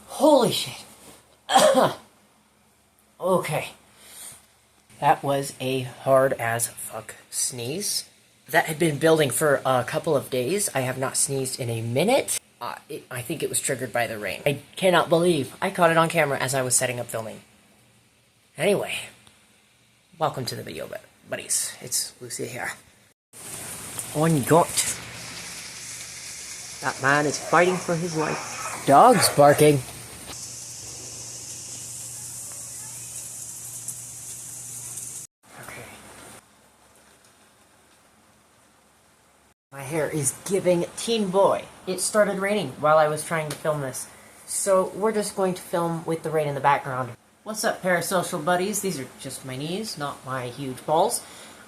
Holy shit. Okay. That was a hard as fuck sneeze. That had been building for a couple of days. I have not sneezed in a minute. I think it was triggered by the rain. I cannot believe I caught it on camera as I was setting up filming. Anyway, welcome to the video, buddies. It's Lucy here. On yacht. That man is fighting for his life. Dogs barking. Okay. My hair is giving teen boy. It started raining while I was trying to film this. So we're just going to film with the rain in the background. What's up, parasocial buddies? These are just my knees, not my huge balls.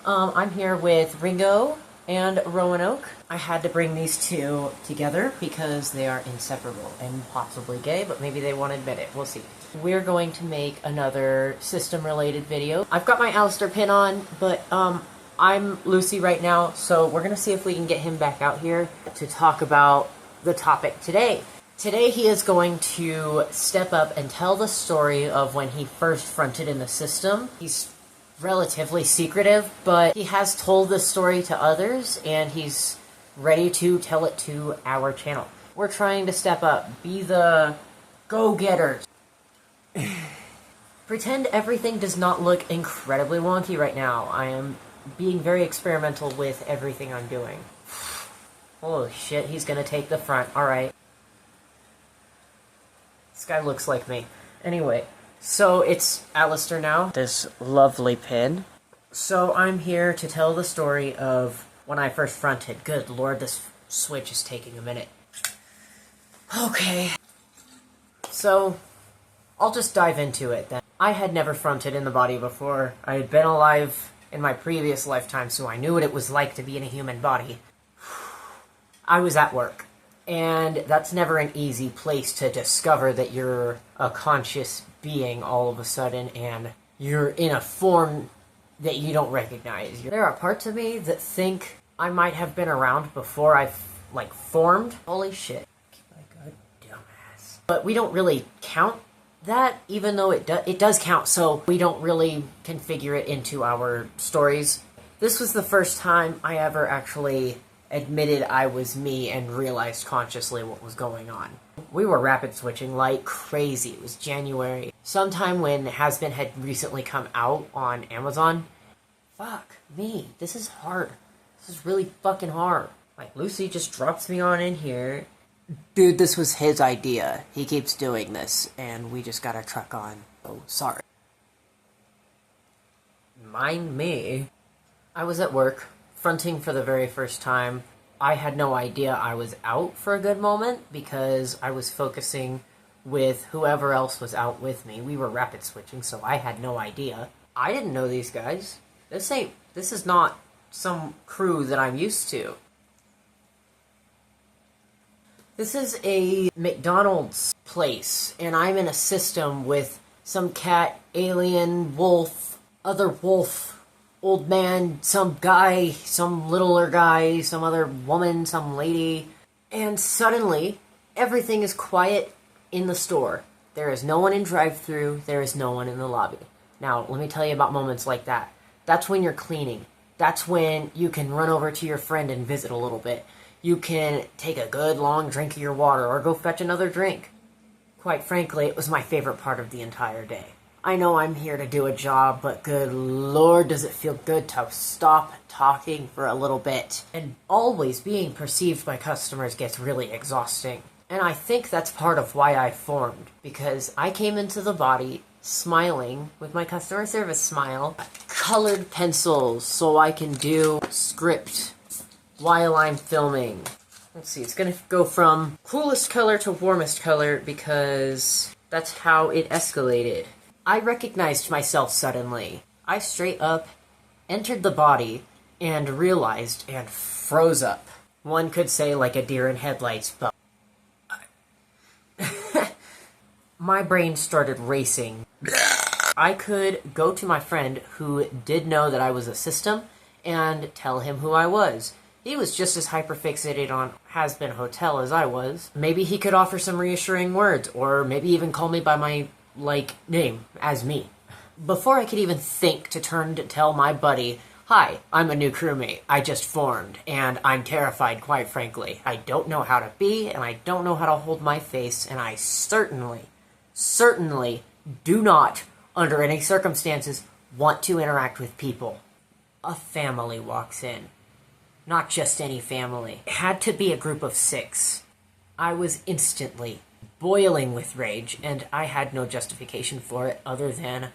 I'm here with Ringo and Roanoke. I had to bring these two together because they are inseparable and possibly gay, but maybe they won't admit it. We'll see. We're going to make another system-related video. I've got my Alastor pin on, but I'm Lucy right now, so we're going to see if we can get him back out here to talk about the topic today. Today he is going to step up and tell the story of when he first fronted in the system. He's relatively secretive, but he has told this story to others, and he's ready to tell it to our channel. We're trying to step up, be the go-getters. Pretend everything does not look incredibly wonky right now. I am being very experimental with everything I'm doing. Holy shit, he's gonna take the front. Alright. This guy looks like me. Anyway, so it's Alastor now. This lovely pin. So I'm here to tell the story of when I first fronted. Good lord, this switch is taking a minute. Okay. So, I'll just dive into it then. I had never fronted in the body before. I had been alive in my previous lifetime, so I knew what it was like to be in a human body. I was at work. And that's never an easy place to discover that you're a conscious being all of a sudden, and you're in a form that you don't recognize. There are parts of me that think I might have been around before I, formed. Holy shit. My god dumbass. But we don't really count that, even though it does count, so we don't really configure it into our stories. This was the first time I ever actually admitted I was me and realized consciously what was going on. We were rapid switching like crazy. It was January, sometime when Has Been had recently come out on Amazon. Fuck me, this is hard. This is really fucking hard. Like, Lucy just drops me on in here. Dude, this was his idea. He keeps doing this, and we just got a truck on. Oh, sorry. Mind me. I was at work, fronting for the very first time. I had no idea I was out for a good moment because I was focusing with whoever else was out with me. We were rapid switching, so I had no idea. I didn't know these guys. This is not some crew that I'm used to. This is a McDonald's place, and I'm in a system with some cat, alien, wolf, other wolf, old man, some guy, some littler guy, some other woman, some lady. And suddenly, everything is quiet in the store. There is no one in drive-thru, there is no one in the lobby. Now, let me tell you about moments like that. That's when you're cleaning. That's when you can run over to your friend and visit a little bit. You can take a good long drink of your water or go fetch another drink. Quite frankly, it was my favorite part of the entire day. I know I'm here to do a job, but good lord does it feel good to stop talking for a little bit. And always being perceived by customers gets really exhausting. And I think that's part of why I formed, because I came into the body smiling with my customer service smile, colored pencils so I can do script while I'm filming. Let's see, it's gonna go from coolest color to warmest color because that's how it escalated. I recognized myself suddenly. I straight up entered the body and realized and froze up. One could say like a deer in headlights, but my brain started racing. I could go to my friend who did know that I was a system and tell him who I was. He was just as hyperfixated on Has-Been Hotel as I was. Maybe he could offer some reassuring words, or maybe even call me by my, name, as me. Before I could even think to turn to tell my buddy, "Hi, I'm a new crewmate. I just formed, and I'm terrified, quite frankly. I don't know how to be, and I don't know how to hold my face, and I certainly do not, under any circumstances, want to interact with people." A family walks in. Not just any family. It had to be a group of 6. I was instantly boiling with rage, and I had no justification for it other than,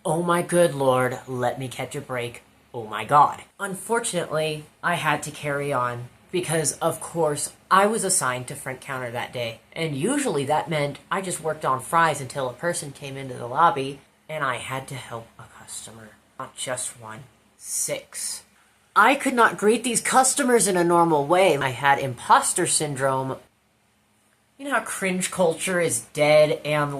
"Oh my good lord, let me catch a break. Oh my god." Unfortunately, I had to carry on because, of course, I was assigned to front counter that day. And usually that meant I just worked on fries until a person came into the lobby and I had to help a customer. Not just one, 6. I could not greet these customers in a normal way. I had imposter syndrome. You know how cringe culture is dead and,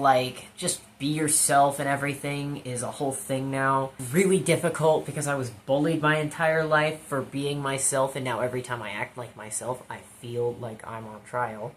just be yourself and everything is a whole thing now? Really difficult because I was bullied my entire life for being myself, and now every time I act like myself, I feel like I'm on trial.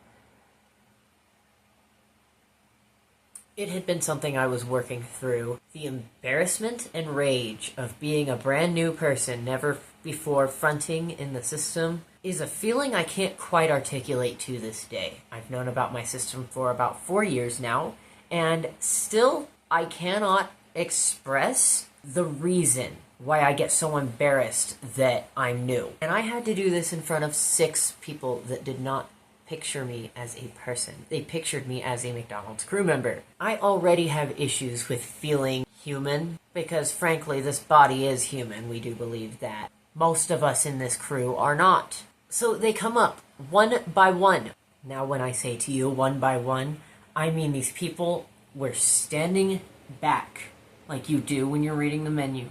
It had been something I was working through. The embarrassment and rage of being a brand new person never before fronting in the system is a feeling I can't quite articulate to this day. I've known about my system for about 4 years now, and still I cannot express the reason why I get so embarrassed that I'm new. And I had to do this in front of 6 people that did not picture me as a person. They pictured me as a McDonald's crew member. I already have issues with feeling human because, frankly, this body is human. We do believe that. Most of us in this crew are not. So they come up one by one. Now, when I say to you one by one, I mean these people were standing back like you do when you're reading the menu,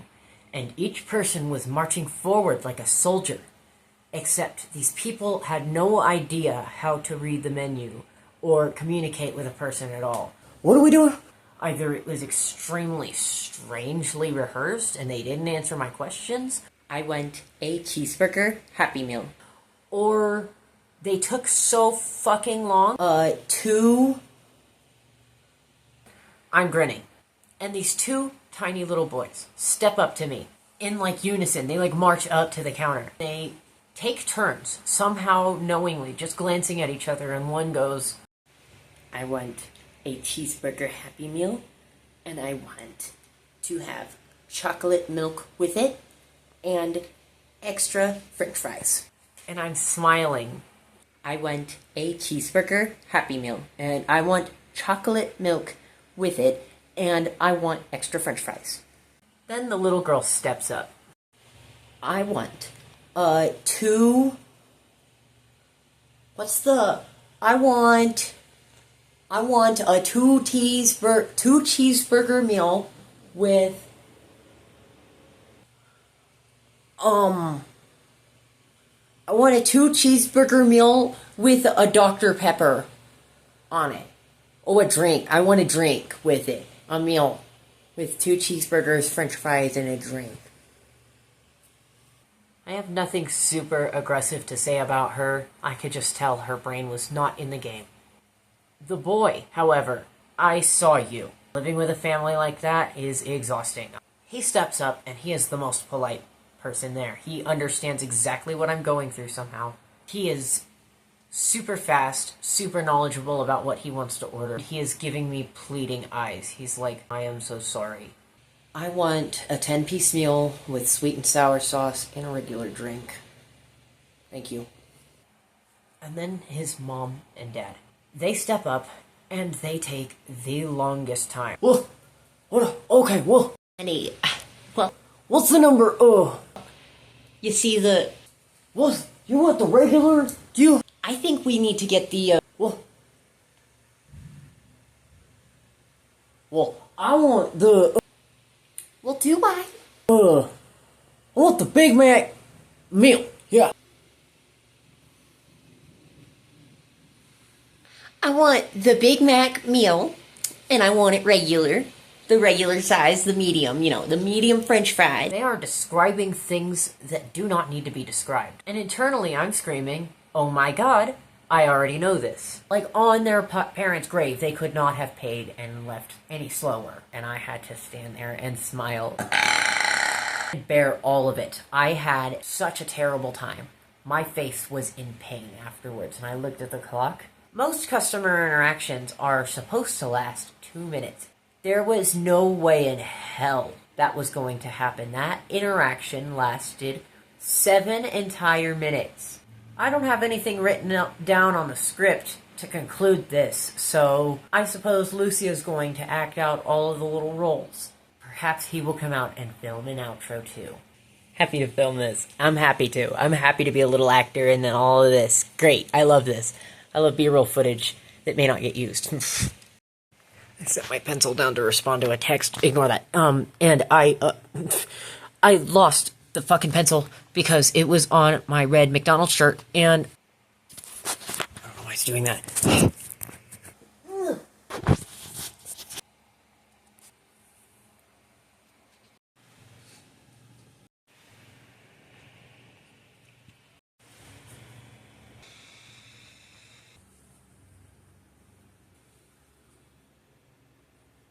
and each person was marching forward like a soldier. Except these people had no idea how to read the menu or communicate with a person at all. What are we doing? Either it was extremely strangely rehearsed and they didn't answer my questions. I went a cheeseburger Happy Meal. Or they took so fucking long. I'm grinning. And these 2 tiny little boys step up to me in unison. They march up to the counter. They take turns, somehow knowingly, just glancing at each other, and one goes, "I want a cheeseburger Happy Meal, and I want to have chocolate milk with it, and extra french fries." And I'm smiling. "I want a cheeseburger Happy Meal, and I want chocolate milk with it, and I want extra french fries." Then the little girl steps up. "I want I want a two cheeseburger meal with I want a 2 cheeseburger meal with a Dr. Pepper on it. Oh, a drink. I want a drink with it. A meal with 2 cheeseburgers, french fries, and a drink." I have nothing super aggressive to say about her. I could just tell her brain was not in the game. The boy, however, I saw you. Living with a family like that is exhausting. He steps up and he is the most polite person there. He understands exactly what I'm going through somehow. He is super fast, super knowledgeable about what he wants to order. He is giving me pleading eyes. He's like, "I am so sorry. I want a 10-piece meal with sweet and sour sauce and a regular drink. Thank you." And then his mom and dad. They step up and they take the longest time. "Well, okay, well. Honey, well, What's the number? you see the... What? You want the regular? Do you? I think we need to get the, Well, I want the... Well, do I? I want the Big Mac meal. Yeah. I want the Big Mac meal, and I want it regular. The regular size, the medium, the medium French fries. They are describing things that do not need to be described. And internally, I'm screaming, oh my god, I already know this. Like, on their parents' grave, they could not have paid and left any slower. And I had to stand there and smile. And bear all of it. I had such a terrible time. My face was in pain afterwards, and I looked at the clock. Most customer interactions are supposed to last 2 minutes. There was no way in hell that was going to happen. That interaction lasted 7 entire minutes. I don't have anything written down on the script to conclude this, so I suppose Lucia's going to act out all of the little roles. Perhaps he will come out and film an outro too. Happy to film this. I'm happy to. I'm happy to be a little actor in all of this. Great. I love this. I love B-roll footage that may not get used. I set my pencil down to respond to a text. Ignore that. And I lost the fucking pencil because it was on my red McDonald's shirt, and I don't know why it's doing that.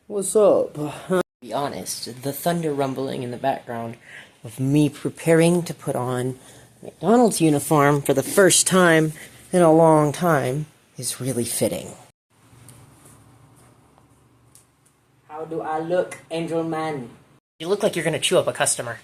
What's up? To be honest, the thunder rumbling in the background of me preparing to put on McDonald's uniform for the first time in a long time is really fitting. How do I look, Angel Man? You look like you're gonna chew up a customer.